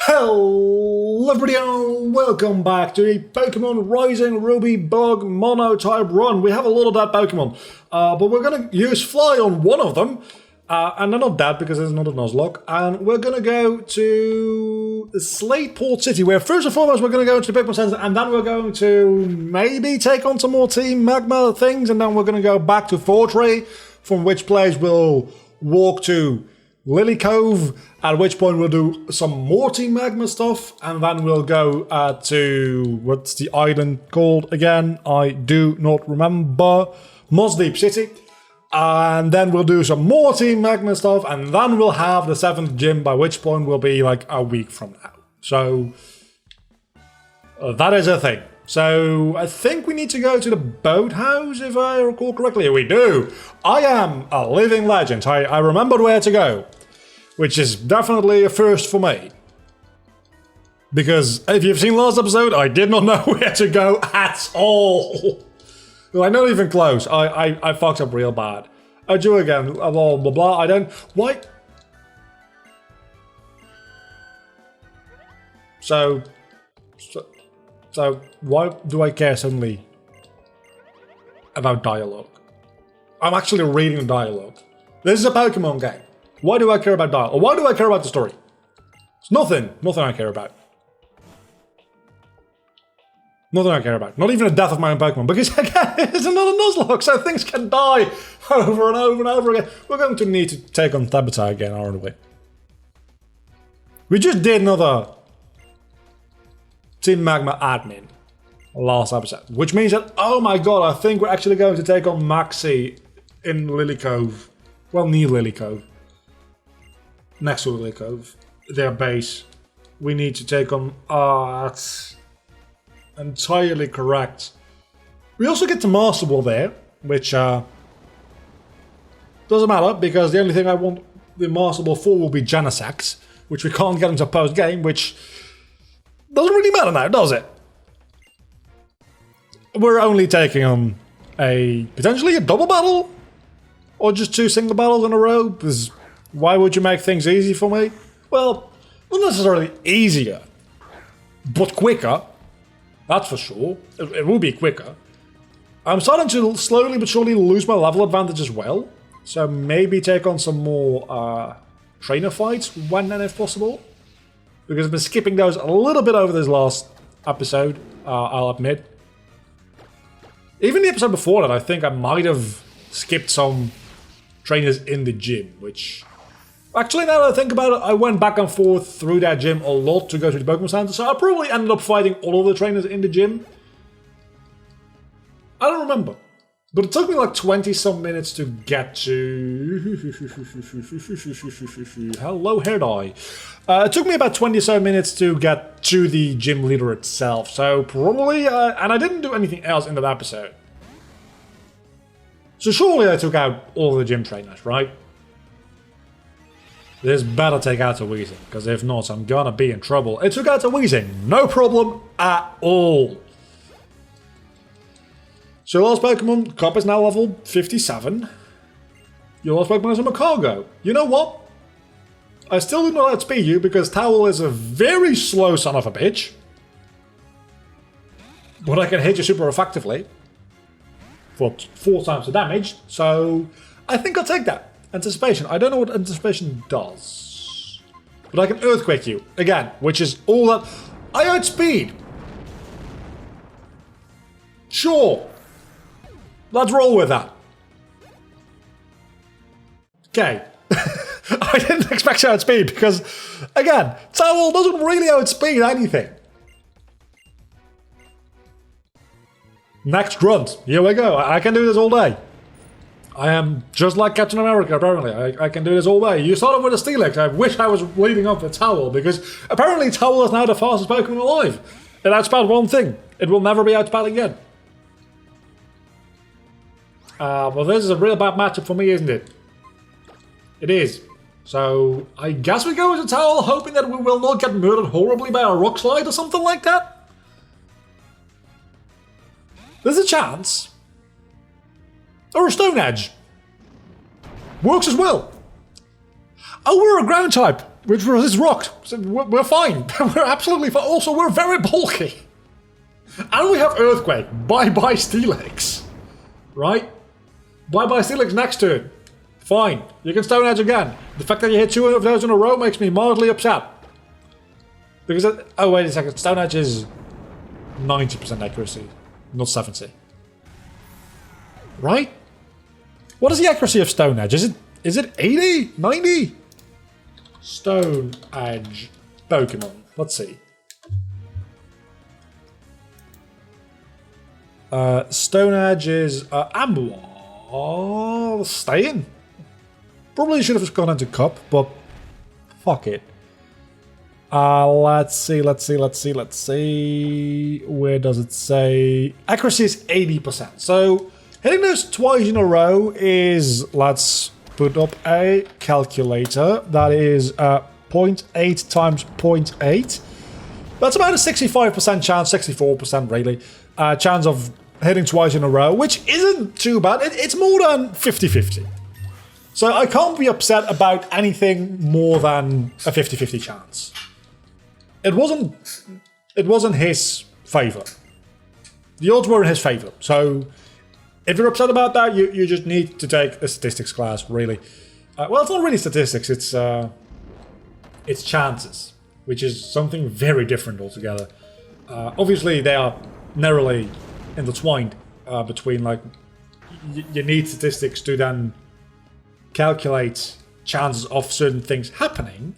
Hello everybody and welcome back to a Pokémon Rising Ruby bug Monotype run. We have a lot of that Pokémon, but we're going to use Fly on one of them, and they're not dead because there's another Nuzlocke, and we're going to go to Slateport City, where first and foremost we're going to go to the Pokémon Center, and then we're going to maybe take on some more Team Magma things, and then we're going to go back to Fortree, from which place we'll walk to Lily Cove, at which point we'll do some more Team Magma stuff, and then we'll go to, what's the island called again? I do not remember. Monotype City. And then we'll do some more Team Magma stuff, and then we'll have the 7th gym, by which point will be like a week from now. So, that is a thing. So, I think we need to go to the boathouse, if I recall correctly. We do! I am a living legend. I remembered where to go. Which is definitely a first for me. Because if you've seen last episode, I did not know where to go at all. Like, not even close. I fucked up real bad. I do again, blah, blah, blah. I don't... Why? So why do I care suddenly about dialogue? I'm actually reading dialogue. This is a Pokemon game. Why do I care about dialogue? Or why do I care about the story? It's nothing. Nothing I care about. Nothing I care about. Not even the death of my own Pokemon. Because again, it's another Nuzlocke, so things can die over and over and over again. We're going to need to take on Tabitha again, aren't we? We just did another Team Magma admin last episode. Which means that, oh my god, I think we're actually going to take on Maxi in Lily Cove. Well, near Lily Cove. Next to Lily Cove, their base. We need to take on... that's entirely correct. We also get the Master Ball there, which doesn't matter, because the only thing I want the Master Ball for will be Genesect, which we can't get into post-game, which doesn't really matter now, does it? We're only taking on potentially a double battle? Or just 2 single battles in a row? Because why would you make things easy for me? Well, not necessarily easier, but quicker. That's for sure. It will be quicker. I'm starting to slowly but surely lose my level advantage as well. So maybe take on some more trainer fights when and if possible. Because I've been skipping those a little bit over this last episode, I'll admit. Even the episode before that, I think I might have skipped some trainers in the gym, which... Actually, now that I think about it, I went back and forth through that gym a lot to go to the Pokémon Center, so I probably ended up fighting all of the trainers in the gym. I don't remember. But it took me like 20-some minutes to get to... Hello, Hair Dye. It took me about 20-some minutes to get to the gym leader itself, so probably... and I didn't do anything else in that episode. So surely I took out all of the gym trainers, right? This better take out a Weezing, because if not, I'm gonna be in trouble. It took out a Weezing, no problem at all. So your last Pokemon, Cup, is now level 57. Your last Pokemon is a Macargo. You know what? I still do not outspeed you, because Towel is a very slow son of a bitch. But I can hit you super effectively. For 4 times the damage, so I think I'll take that. Anticipation. I don't know what Anticipation does. But I can Earthquake you. Again, which is all that... I outspeed! Sure. Let's roll with that. Okay. I didn't expect to outspeed because, again, Towel doesn't really outspeed anything. Next Grunt. Here we go. I can do this all day. I am just like Captain America, apparently. I can do this all day. You started with a Steelix. I wish I was leading up with Towel, because apparently Towel is now the fastest Pokemon alive. It outspelled one thing. It will never be outspelled again. Well, this is a real bad matchup for me, isn't it? It is. So, I guess we go with a Towel, hoping that we will not get murdered horribly by a Rock Slide or something like that. There's a chance. Or a Stone Edge. Works as well. Oh, we're a ground type. which is rocked. So we're fine. We're absolutely fine. Also, we're very bulky. And we have Earthquake. Bye-bye Steelix. Right? Bye-bye Steelix next turn. Fine. You can Stone Edge again. The fact that you hit 2 of those in a row makes me mildly upset. Because... oh, wait a second. Stone Edge is 90% accuracy. Not 70. Right? What is the accuracy of Stone Edge? Is it 80? 90? Stone Edge Pokemon. Let's see. Stone Edge is Amber. Staying. Probably should have gone into Cup, but fuck it. Let's see. Where does it say? Accuracy is 80%. So hitting those twice in a row is, let's put up a calculator. That is 0.8 times 0.8. That's about a 65% chance, 64% really, chance of hitting twice in a row, which isn't too bad. It's more than 50-50. So I can't be upset about anything more than a 50-50 chance. It wasn't his favour. The odds were in his favour. So if you're upset about that, you just need to take a statistics class, really. Well, it's not really statistics, it's chances, which is something very different altogether. Obviously, they are narrowly intertwined between, like, you need statistics to then calculate chances of certain things happening.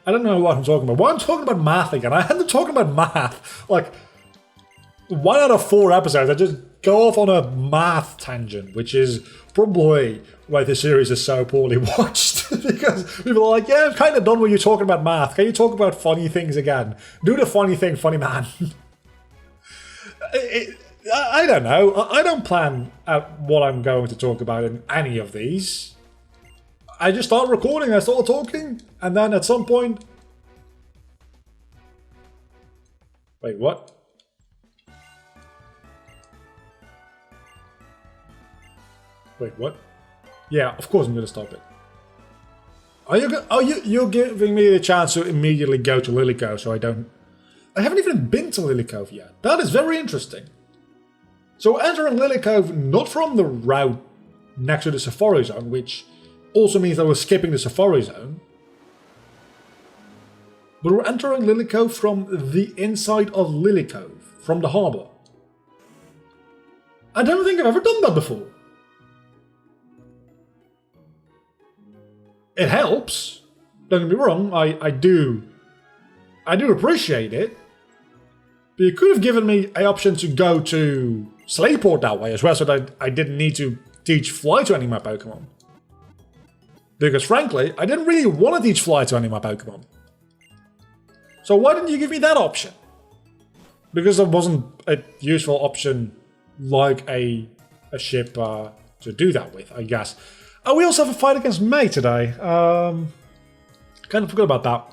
I don't know what I'm talking about. Why I'm talking about math again? I end up talking about math. Like, 1 out of 4 episodes, I just go off on a math tangent, which is probably why the series is so poorly watched. Because people are like, yeah, I'm kind of done with you talking about math. Can you talk about funny things again? Do the funny thing, funny man. I don't know. I don't plan out what I'm going to talk about in any of these. I just start recording, I start talking, and then at some point... Wait, what? Wait, what? Yeah, of course I'm going to stop it. You're giving me the chance to immediately go to Lily Cove, so I don't... I haven't even been to Lily Cove yet. That is very interesting. So we're entering Lily Cove not from the route next to the Safari Zone, which also means that we're skipping the Safari Zone. But we're entering Lily Cove from the inside of Lily Cove, from the harbour. I don't think I've ever done that before. It helps. Don't get me wrong, I do appreciate it. But you could have given me an option to go to Slayport that way as well, so that I didn't need to teach Fly to any of my Pokemon. Because frankly, I didn't really want to teach Fly to any of my Pokemon. So why didn't you give me that option? Because there wasn't a useful option like a ship to do that with, I guess. Oh, we also have a fight against May today. Kind of forgot about that.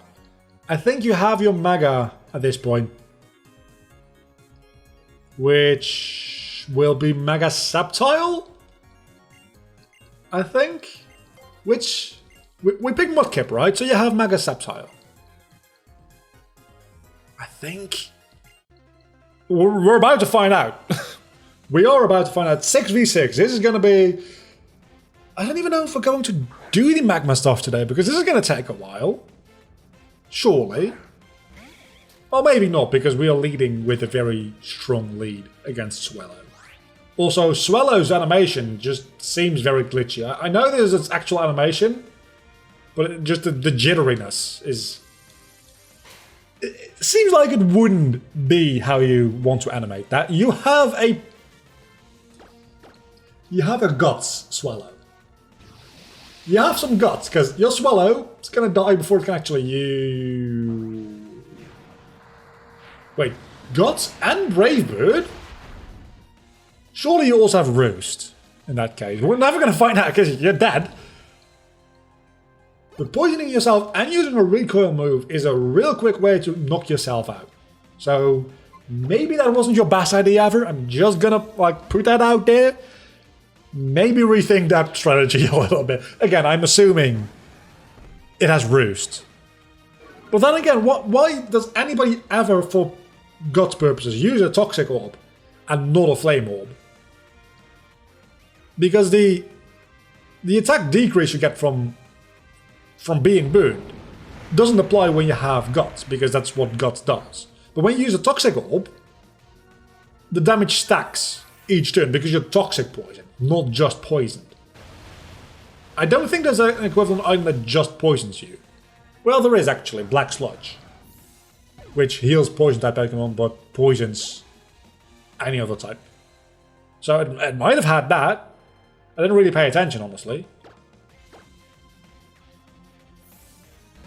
I think you have your Mega at this point. Which will be Mega Sceptile? I think. Which... We pick Mudkip, right? So you have Mega Sceptile. I think... We're about to find out. We are about to find out. 6v6. This is going to be... I don't even know if we're going to do the Magma stuff today, because this is going to take a while. Surely. Or maybe not, because we are leading with a very strong lead against Swellow. Also, Swellow's animation just seems very glitchy. I know there's its actual animation, but just the jitteriness is... It seems like it wouldn't be how you want to animate that. You have a guts, Swellow. You have some guts, because your Swellow is going to die before it can actually use... Wait, Guts and Brave Bird? Surely you also have Roost, in that case. We're never going to find out because you're dead. But poisoning yourself and using a recoil move is a real quick way to knock yourself out. So maybe that wasn't your best idea ever. I'm just going to put that out there. Maybe rethink that strategy a little bit. Again, I'm assuming it has Roost. But then again, why does anybody ever, for Guts purposes, use a Toxic Orb and not a Flame Orb? Because the attack decrease you get from being burned doesn't apply when you have Guts, because that's what Guts does. But when you use a Toxic Orb, the damage stacks each turn because you're Toxic Poison, not just poisoned. I don't think there's an equivalent item that just poisons you. Well, there is actually, Black Sludge, which heals poison type Pokemon but poisons any other type. So it might have had that. I didn't really pay attention, honestly.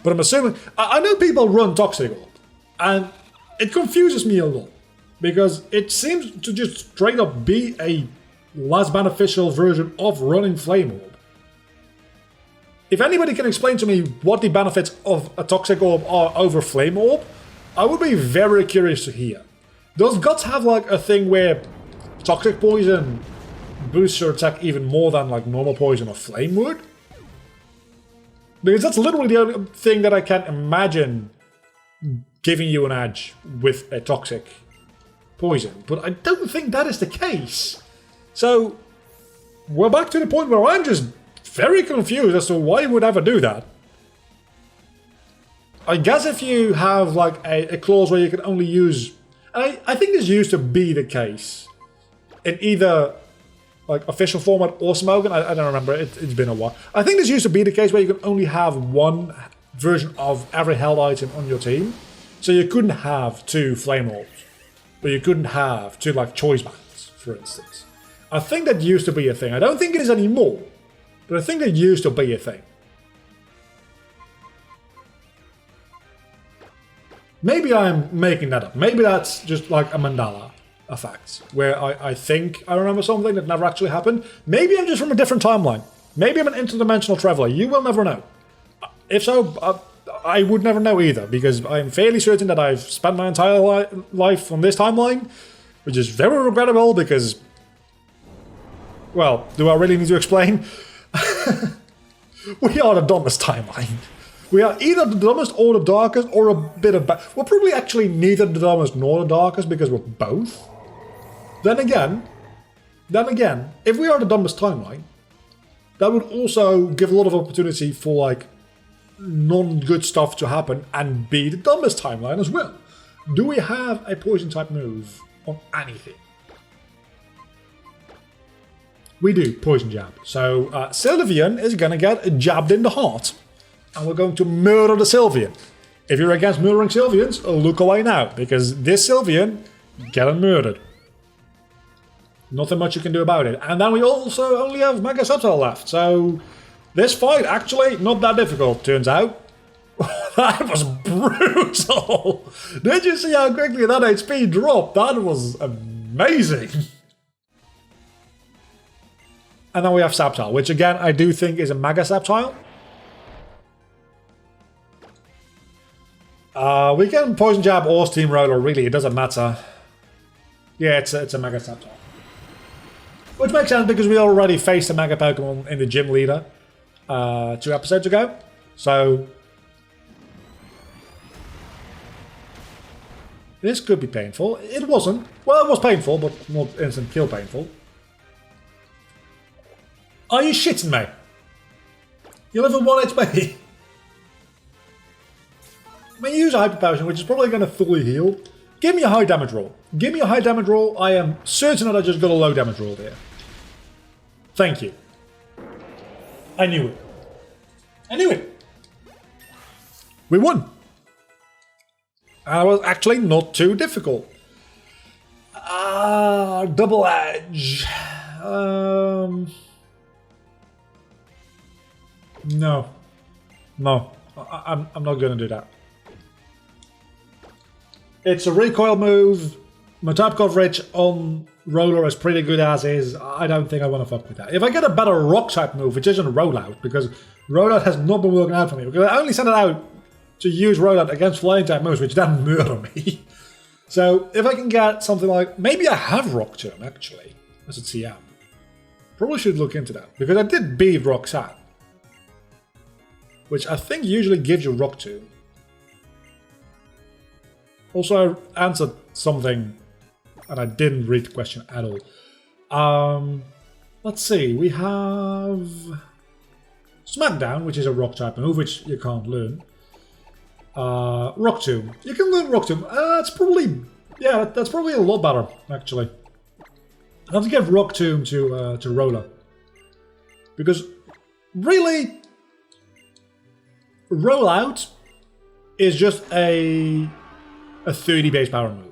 But I'm assuming... I know people run Toxic Orb, and it confuses me a lot. Because it seems to just straight up be a less beneficial version of running Flame Orb. If anybody can explain to me what the benefits of a Toxic Orb are over Flame Orb, I would be very curious to hear. Does Guts have like a thing where Toxic Poison boosts your attack even more than like normal poison or Flame would? Because that's literally the only thing that I can imagine giving you an edge with a Toxic Poison. But I don't think that is the case. So, we're back to the point where I'm just very confused as to why you would ever do that. I guess if you have like a clause where you can only use... I think this used to be the case in either like official format or Smogon. I don't remember, it's been a while. I think this used to be the case where you can only have one version of every held item on your team. So you couldn't have two Flame Orbs. Or you couldn't have two like Choice Bands, for instance. I think that used to be a thing. I don't think it is anymore. But I think that used to be a thing. Maybe I'm making that up. Maybe that's just like a Mandela effect, where I think I remember something that never actually happened. Maybe I'm just from a different timeline. Maybe I'm an interdimensional traveler. You will never know. If so, I would never know either, because I'm fairly certain that I've spent my entire life on this timeline, which is very regrettable because... Well, do I really need to explain? We are the dumbest timeline. We are either the dumbest or the darkest, or a bit of both. We're probably actually neither the dumbest nor the darkest because we're both. Then again, if we are the dumbest timeline, that would also give a lot of opportunity for like non-good stuff to happen and be the dumbest timeline as well. Do we have a poison type move on anything? We do, Poison Jab. So Sylveon is going to get jabbed in the heart. And we're going to murder the Sylveon. If you're against murdering Sylveons, look away now. Because this Sylveon, getting murdered. Nothing much you can do about it. And then we also only have Mega Sceptile left. So this fight, actually, not that difficult, turns out. That was brutal. Did you see how quickly that HP dropped? That was amazing. And then we have Sceptile, which again, I do think is a Mega Sceptile. We can Poison Jab or Steamroller, really, it doesn't matter. Yeah, it's a Mega Sceptile. Which makes sense because we already faced a Mega Pokemon in the Gym Leader 2 episodes ago. So... this could be painful. It wasn't. Well, it was painful, but not instant kill painful. Are you shitting me? You live at 1 HP. I mean, use a Hyper Potion, which is probably going to fully heal. Give me a high damage roll. Give me a high damage roll. I am certain that I just got a low damage roll there. Thank you. I knew it. I knew it. We won. And it was actually not too difficult. Double Edge. No. No. I'm not going to do that. It's a recoil move. My type coverage on Roller is pretty good as is. I don't think I want to fuck with that. If I get a better rock type move, which isn't Rollout, because Rollout has not been working out for me, because I only sent it out to use Rollout against flying type moves, which then murder me. So if I can get something like... maybe I have Rock Tomb, actually, as a TM. Probably should look into that, because I did beat Roxanne. which I think usually gives you Rock Tomb. Also, I answered something and I didn't read the question at all. Let's see, we have Smackdown, which is a rock type move, which you can't learn. Rock Tomb. You can learn Rock Tomb. That's probably, yeah, that's probably a lot better, actually. I have to give Rock Tomb to Roller. Because, really, Rollout is just a 30 base power move.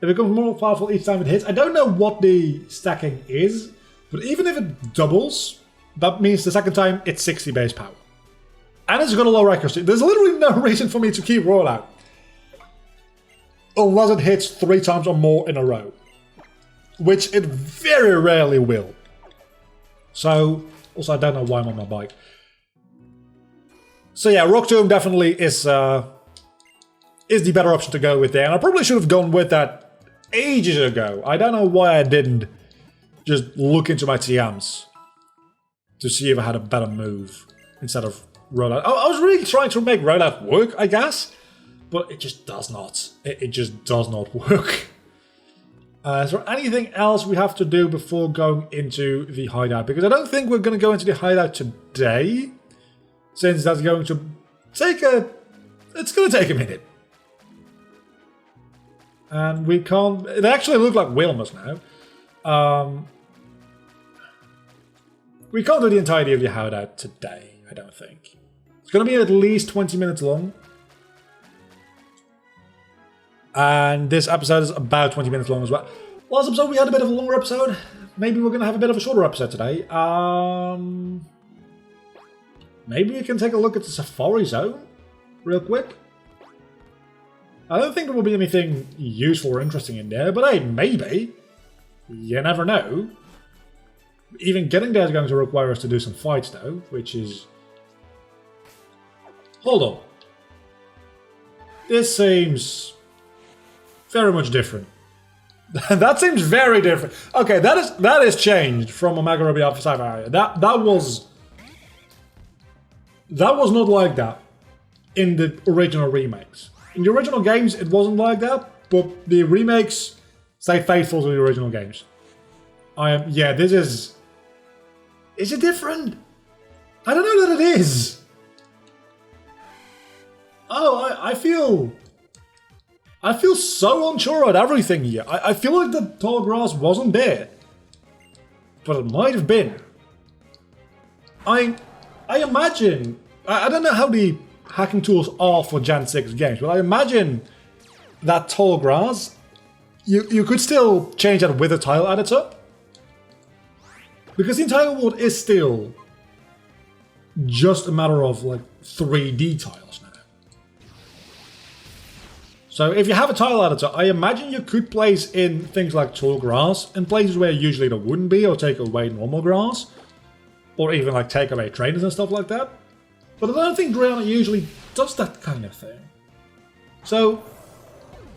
It becomes more powerful each time it hits. I don't know what the stacking is, but even if it doubles, that means the second time it's 60 base power. And it's got a low accuracy. There's literally no reason for me to keep Rollout. Unless it hits 3 times or more in a row. Which it very rarely will. So, also I don't know why I'm on my bike. So yeah, Rock Tomb definitely is the better option to go with there. And I probably should have gone with that ages ago. I don't know why I didn't just look into my TMs to see if I had a better move instead of Rollout. I was really trying to make Rollout work, I guess, but it just does not. It just does not work. Is there anything else we have to do before going into the hideout? Because I don't think we're going to go into the hideout today, since that's going to take it's going to take a minute. And we can't... It actually looks like Wilma's now. We can't do the entirety of the hideout today, I don't think. It's going to be at least 20 minutes long. And this episode is about 20 minutes long as well. Last episode we had a bit of a longer episode. Maybe we're going to have a bit of a shorter episode today. Maybe we can take a look at the Safari Zone real quick. I don't think there will be anything useful or interesting in there, but hey, maybe. You never know. Even getting there is going to require us to do some fights though, which is... Hold on. This seems very much different. That seems very different. Okay, that is changed from Omega Ruby Alpha Sapphire. That was not like that in the original remakes. In the original games, it wasn't like that, but the remakes stay faithful to the original games. Yeah, this is... Is it different? I don't know that it is. Oh, I feel so unsure about everything here. I feel like the tall grass wasn't there. But it might have been. I imagine... I don't know how the hacking tools are for Gen 6 games, but I imagine that tall grass, you could still change that with a tile editor. Because the entire world is still just a matter of like 3D tiles now. So if you have a tile editor, I imagine you could place in things like tall grass in places where usually there wouldn't be, or take away normal grass. Or even like take away trainers and stuff like that. But I don't think Drayana usually does that kind of thing. So,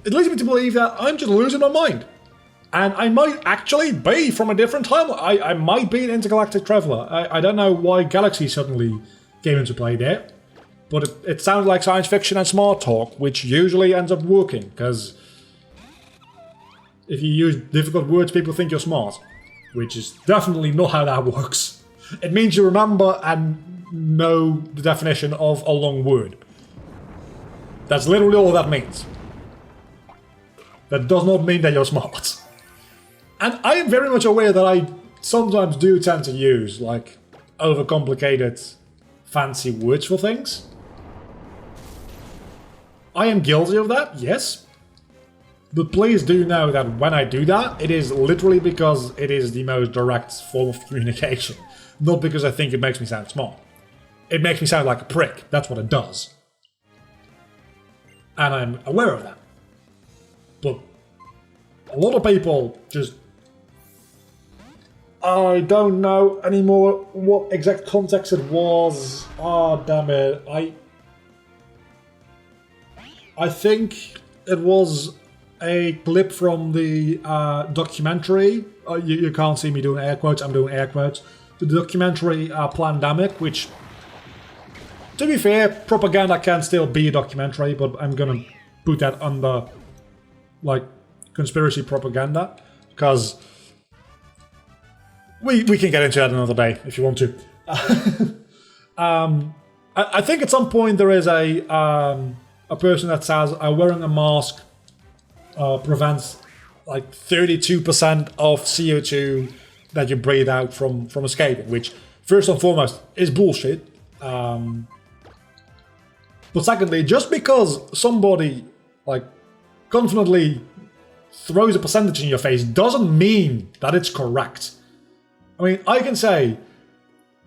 it leads me to believe that I'm just losing my mind. And I might actually be from a different timeline. I might be an intergalactic traveller. I don't know why Galaxy suddenly came into play there. But it sounds like science fiction and smart talk, which usually ends up working. Because if you use difficult words, people think you're smart. Which is definitely not how that works. It means you remember and know the definition of a long word. That's literally all that means. That does not mean that you're smart. And I am very much aware that I sometimes do tend to use, like, overcomplicated, fancy words for things. I am guilty of that, yes. But please do know that when I do that, it is literally because it is the most direct form of communication. Not because I think it makes me sound smart. It makes me sound like a prick. That's what it does. And I'm aware of that. But a lot of people just... I don't know anymore what exact context it was. Ah, damn it. I think it was a clip from the documentary. You can't see me doing air quotes. I'm doing air quotes. to the documentary Plandemic, which, to be fair, propaganda can still be a documentary, but I'm gonna put that under, like, conspiracy propaganda, because we can get into that another day if you want to. I think at some point there is a person that says wearing a mask prevents like 32% of CO2 that you breathe out from escaping, which first and foremost is bullshit. But secondly, just because somebody like confidently throws a percentage in your face doesn't mean that it's correct. I mean, I can say,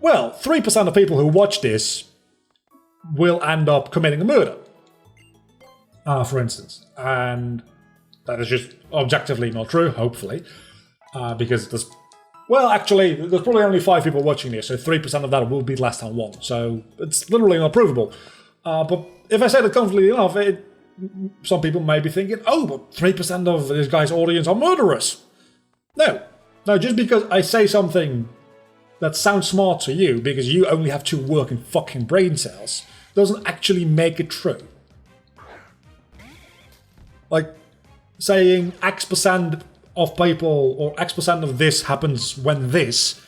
well, 3% of people who watch this will end up committing a murder, for instance. And that is just objectively not true, hopefully. Because there's, well, actually, there's probably only 5 people watching this, so 3% of that will be less than 1. So it's literally not provable. But if I say that confidently enough, some people may be thinking, oh, but 3% of this guy's audience are murderers. No, just because I say something that sounds smart to you, because you only have 2 working fucking brain cells, doesn't actually make it true. Like, saying X% of people, or X% of this happens when this,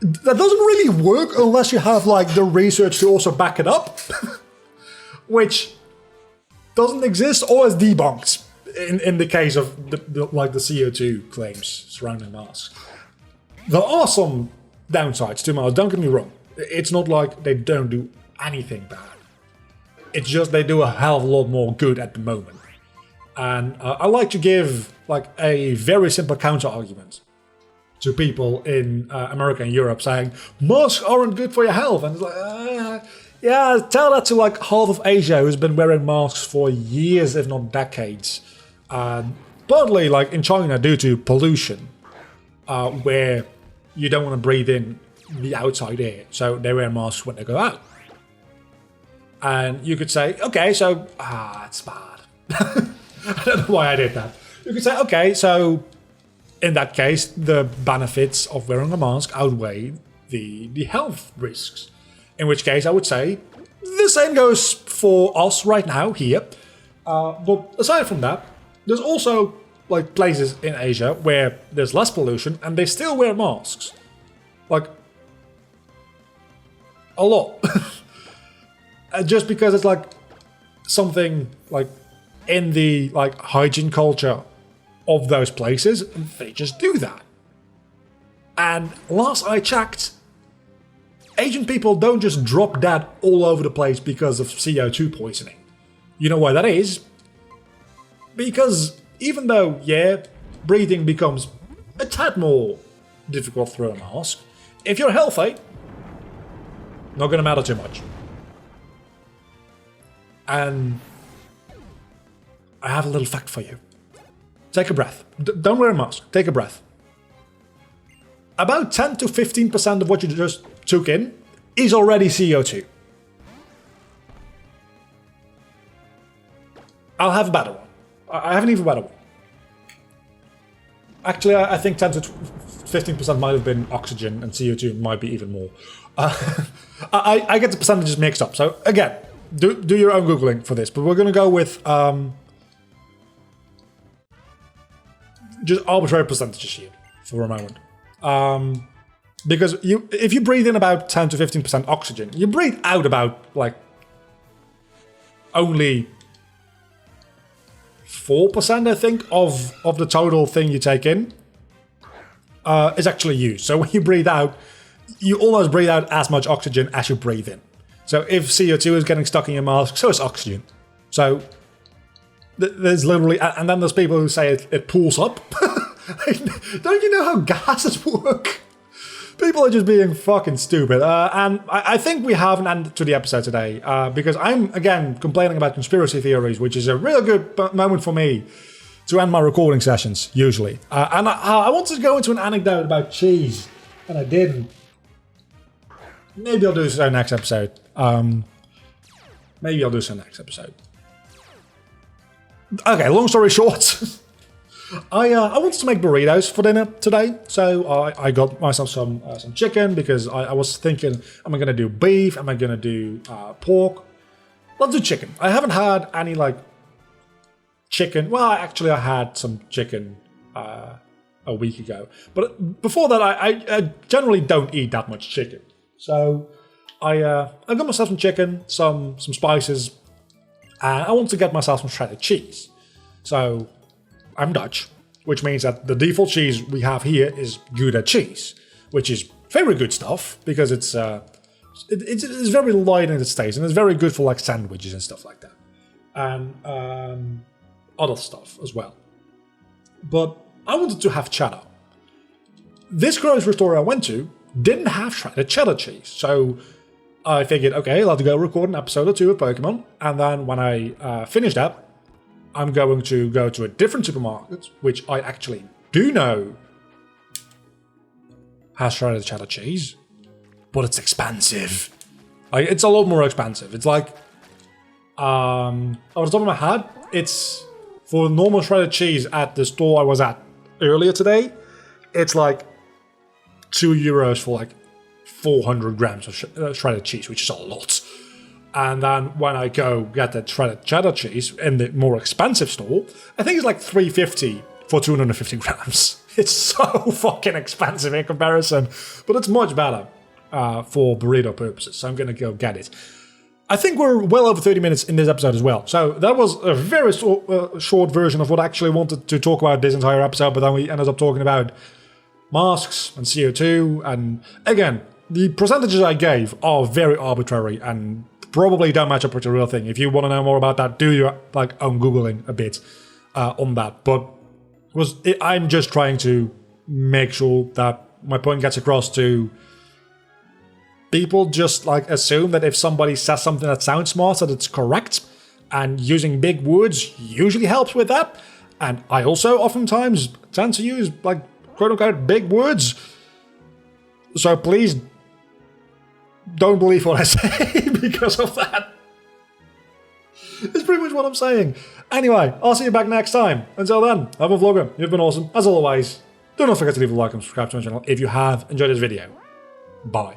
that doesn't really work unless you have, like, the research to also back it up. Which doesn't exist or is debunked in the case of the CO2 claims surrounding masks. There are some downsides to masks, don't get me wrong. It's not like they don't do anything bad. It's just they do a hell of a lot more good at the moment. And I like to give like a very simple counter argument to people in America and Europe saying masks aren't good for your health, and it's like yeah, tell that to like half of Asia who's been wearing masks for years, if not decades. Partly like in China due to pollution, where you don't want to breathe in the outside air, so they wear masks when they go out. And you could say, okay, so it's bad. I don't know why I did that. You could say, okay, so in that case, the benefits of wearing a mask outweigh the health risks. In which case, I would say the same goes for us right now here. But aside from that, there's also like places in Asia where there's less pollution and they still wear masks. Like a lot. Just because it's like something like in the like hygiene culture of those places, they just do that. And last I checked, Asian people don't just drop dead all over the place because of CO2 poisoning. You know why that is? Because even though, yeah, breathing becomes a tad more difficult through a mask, if you're healthy, not gonna matter too much. And I have a little fact for you. Take a breath. Don't wear a mask. Take a breath. About 10 to 15% of what you just took in is already CO2. I'll have a better one. I have an even better one. Actually, I think 10 to 15% might have been oxygen, and CO2 might be even more. I get the percentages mixed up. So again, do your own Googling for this, but we're going to go with just arbitrary percentages here for a moment. Because if you breathe in about 10 to 15% oxygen, you breathe out about like only 4%, I think, of the total thing you take in is actually used. So when you breathe out, you almost breathe out as much oxygen as you breathe in. So if CO2 is getting stuck in your mask, so is oxygen. So there's literally, and then there's people who say it pulls up. Don't you know how gases work? People are just being fucking stupid. And I think we have an end to the episode today, because I'm, again, complaining about conspiracy theories, which is a real good moment for me to end my recording sessions, usually. And I wanted to go into an anecdote about cheese, and I didn't. Maybe I'll do so next episode. Okay, long story short. I wanted to make burritos for dinner today, so I got myself some chicken because I was thinking, am I gonna do beef? Am I gonna do pork? Let's do chicken. I haven't had any like chicken. Well, actually, I had some chicken a week ago, but before that, I generally don't eat that much chicken. So I got myself some chicken, some spices, and I want to get myself some shredded cheese. So I'm Dutch, which means that the default cheese we have here is Gouda cheese, which is very good stuff because it's very light in its taste and it's very good for like sandwiches and stuff like that, and other stuff as well. But I wanted to have cheddar. This grocery store I went to didn't have shredded cheddar cheese, so I figured, okay, let's go record an episode or two of Pokemon, and then when I finish that, I'm going to go to a different supermarket, which I actually do know has shredded cheddar cheese, but it's expensive. Like, it's a lot more expensive. It's like, off the top of my head, it's for normal shredded cheese at the store I was at earlier today, it's like €2 for like 400 grams of shredded cheese, which is a lot. And then when I go get the shredded cheddar cheese in the more expensive store, I think it's like $3.50 for 250 grams. It's so fucking expensive in comparison, but it's much better for burrito purposes, so I'm gonna go get it. I think we're well over 30 minutes in this episode as well, so that was a very short version of what I actually wanted to talk about this entire episode, but then we ended up talking about masks and CO2, and again, the percentages I gave are very arbitrary and probably don't match up with the real thing. If you want to know more about that, do your like own Googling a bit on that. But I'm just trying to make sure that my point gets across to people. Just like assume that if somebody says something that sounds smart, that it's correct, and using big words usually helps with that. And I also oftentimes tend to use like quote unquote big words. So please don't believe what I say because of that. It's pretty much what I'm saying. Anyway, I'll see you back next time. Until then, I'm a vlogger. You've been awesome. As always, do not forget to leave a like and subscribe to my channel if you have enjoyed this video. Bye.